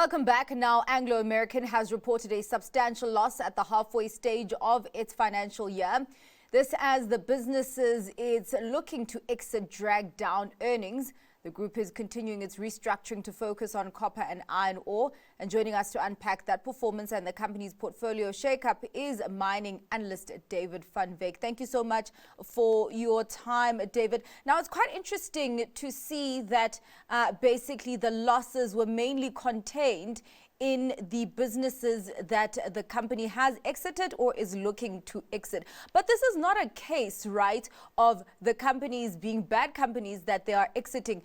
Welcome back. Now, Anglo American has reported a substantial loss at the halfway stage of its financial year. This as the businesses it's looking to exit drag down earnings. The group is continuing its restructuring to focus on copper and iron ore. And joining us to unpack that performance and the company's portfolio shakeup is mining analyst David van Wyk. Thank you so much for your time, David. Now, it's quite interesting to see that basically the losses were mainly contained in the businesses that the company has exited or is looking to exit. But this is not a case, right, of the companies being bad companies that they are exiting.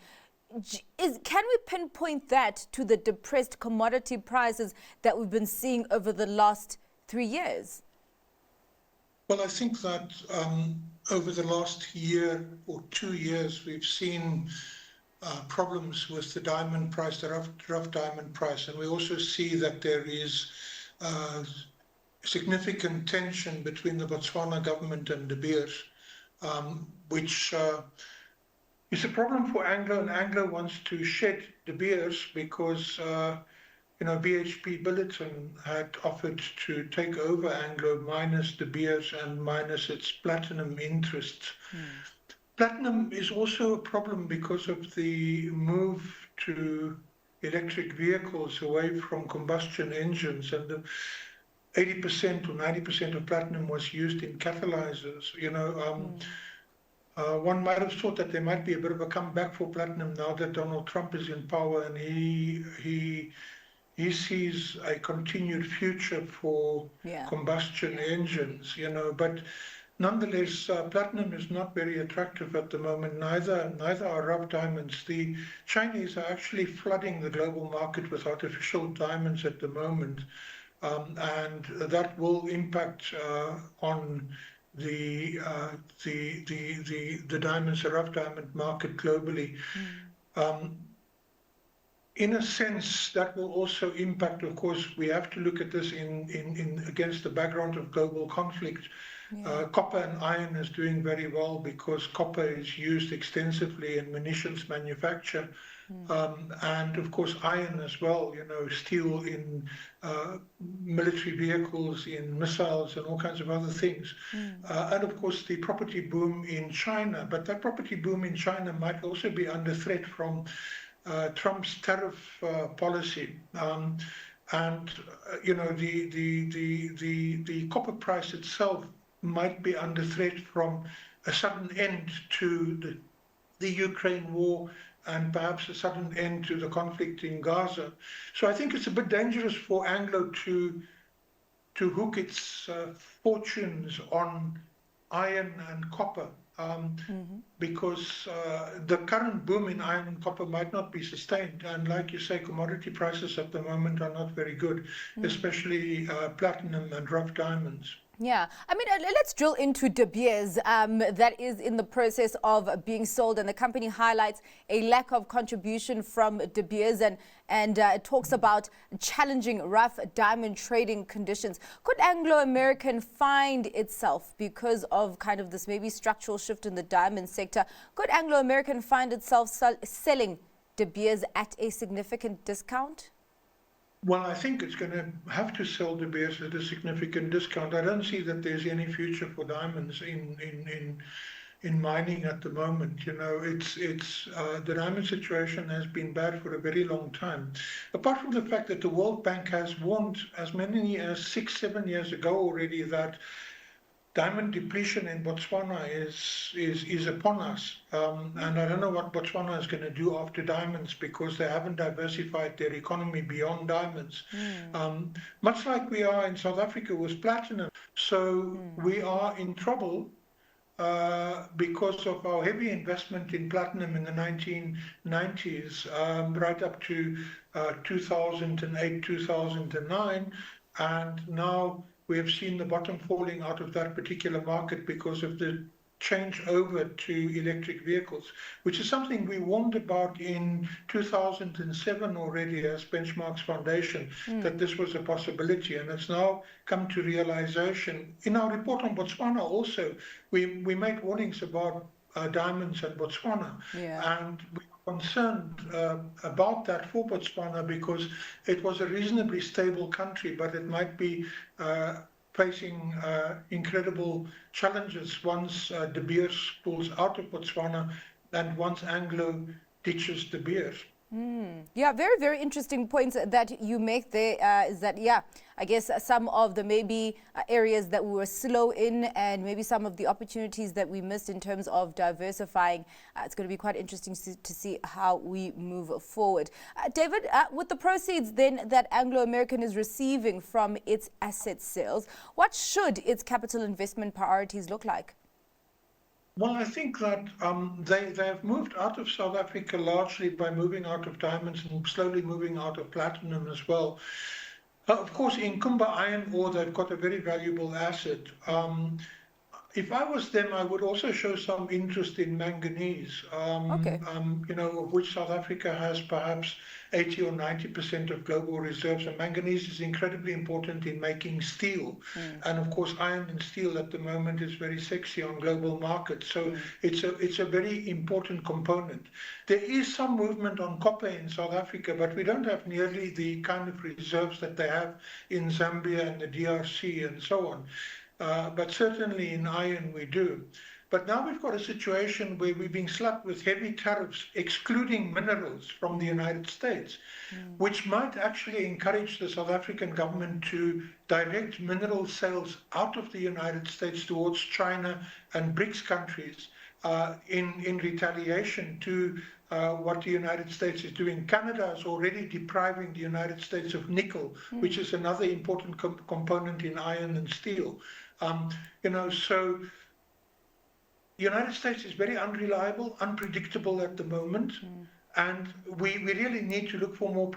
Can we pinpoint that to the depressed commodity prices that we've been seeing over the last 3 years? Well, I think that over the last year or 2 years, we've seen problems with the diamond price, the rough diamond price, and we also see that there is significant tension between the Botswana government and De Beers, which is a problem for Anglo, and Anglo wants to shed De Beers because BHP Billiton had offered to take over Anglo minus De Beers and minus its platinum interests. Platinum is also a problem because of the move to electric vehicles away from combustion engines, and the 80% or 90% of platinum was used in catalyzers. One might have thought that there might be a bit of a comeback for platinum now that Donald Trump is in power, and he sees a continued future for combustion engines. But nonetheless, platinum is not very attractive at the moment. Neither are rough diamonds. The Chinese are actually flooding the global market with artificial diamonds at the moment, and that will impact on the diamonds, the rough diamond market globally. In a sense, that will also impact. Of course, we have to look at this in against the background of global conflict. Copper and iron is doing very well because copper is used extensively in munitions manufacture, and of course iron as well, steel in military vehicles, in missiles and all kinds of other things. And of course the property boom in China, but that property boom in China might also be under threat from Trump's tariff policy. And the copper price itself might be under threat from a sudden end to the Ukraine war and perhaps a sudden end to the conflict in Gaza. So I think it's a bit dangerous for Anglo to hook its fortunes on iron and copper, because the current boom in iron and copper might not be sustained. And like you say, commodity prices at the moment are not very good, especially platinum and rough diamonds. Yeah, I mean, let's drill into De Beers that is in the process of being sold, and the company highlights a lack of contribution from De Beers and talks about challenging rough diamond trading conditions. Could Anglo American find itself, because of kind of this maybe structural shift in the diamond sector, could Anglo American find itself selling De Beers at a significant discount? Well, I think it's going to have to sell De Beers at a significant discount. I don't see that there's any future for diamonds in mining at the moment. The diamond situation has been bad for a very long time. Apart from the fact that the World Bank has warned as many as 6-7 years ago already that diamond depletion in Botswana is upon us, and I don't know what Botswana is going to do after diamonds, because they haven't diversified their economy beyond diamonds, much like we are in South Africa with platinum. So we are in trouble because of our heavy investment in platinum in the 1990s, right up to 2008, 2009, and now we have seen the bottom falling out of that particular market because of the change over to electric vehicles, which is something we warned about in 2007 already as Benchmarks Foundation, that this was a possibility, and it's now come to realization. In our report on Botswana also, we made warnings about diamonds and Botswana, and we concerned about that for Botswana because it was a reasonably stable country, but it might be facing incredible challenges once De Beers pulls out of Botswana and once Anglo ditches De Beers. Yeah, very, very interesting points that you make there. Is that, yeah, I guess some of the maybe areas that we were slow in and maybe some of the opportunities that we missed in terms of diversifying. It's going to be quite interesting to see how we move forward. David, with the proceeds then that Anglo American is receiving from its asset sales, what should its capital investment priorities look like? Well, I think that they have moved out of South Africa largely by moving out of diamonds and slowly moving out of platinum as well. Of course, in Kumba iron ore, they've got a very valuable asset. If I was them, I would also show some interest in manganese, Okay. of which South Africa has perhaps 80 or 90% of global reserves. And manganese is incredibly important in making steel. And of course, iron and steel at the moment is very sexy on global markets. So it's a very important component. There is some movement on copper in South Africa, but we don't have nearly the kind of reserves that they have in Zambia and the DRC and so on. But certainly in iron we do. But now we've got a situation where we're being slapped with heavy tariffs, excluding minerals from the United States, which might actually encourage the South African government to direct mineral sales out of the United States towards China and BRICS countries in retaliation to what the United States is doing. Canada is already depriving the United States of nickel, which is another important component in iron and steel. So the United States is very unreliable, unpredictable at the moment, and we really need to look for more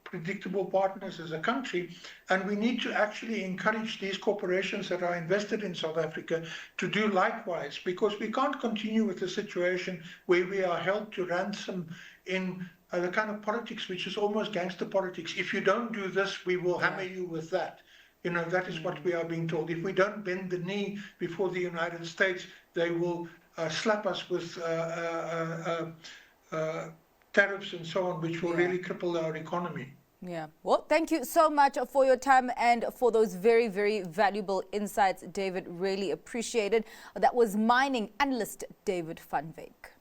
predictable partners as a country, and we need to actually encourage these corporations that are invested in South Africa to do likewise, because we can't continue with a situation where we are held to ransom in the kind of politics which is almost gangster politics. If you don't do this, we will hammer you with that. That is what we are being told. If we don't bend the knee before the United States, they will slap us with tariffs and so on, which will really cripple our economy. Yeah. Well, thank you so much for your time and for those very, very valuable insights, David. Really appreciate it. That was mining analyst David van Wyk.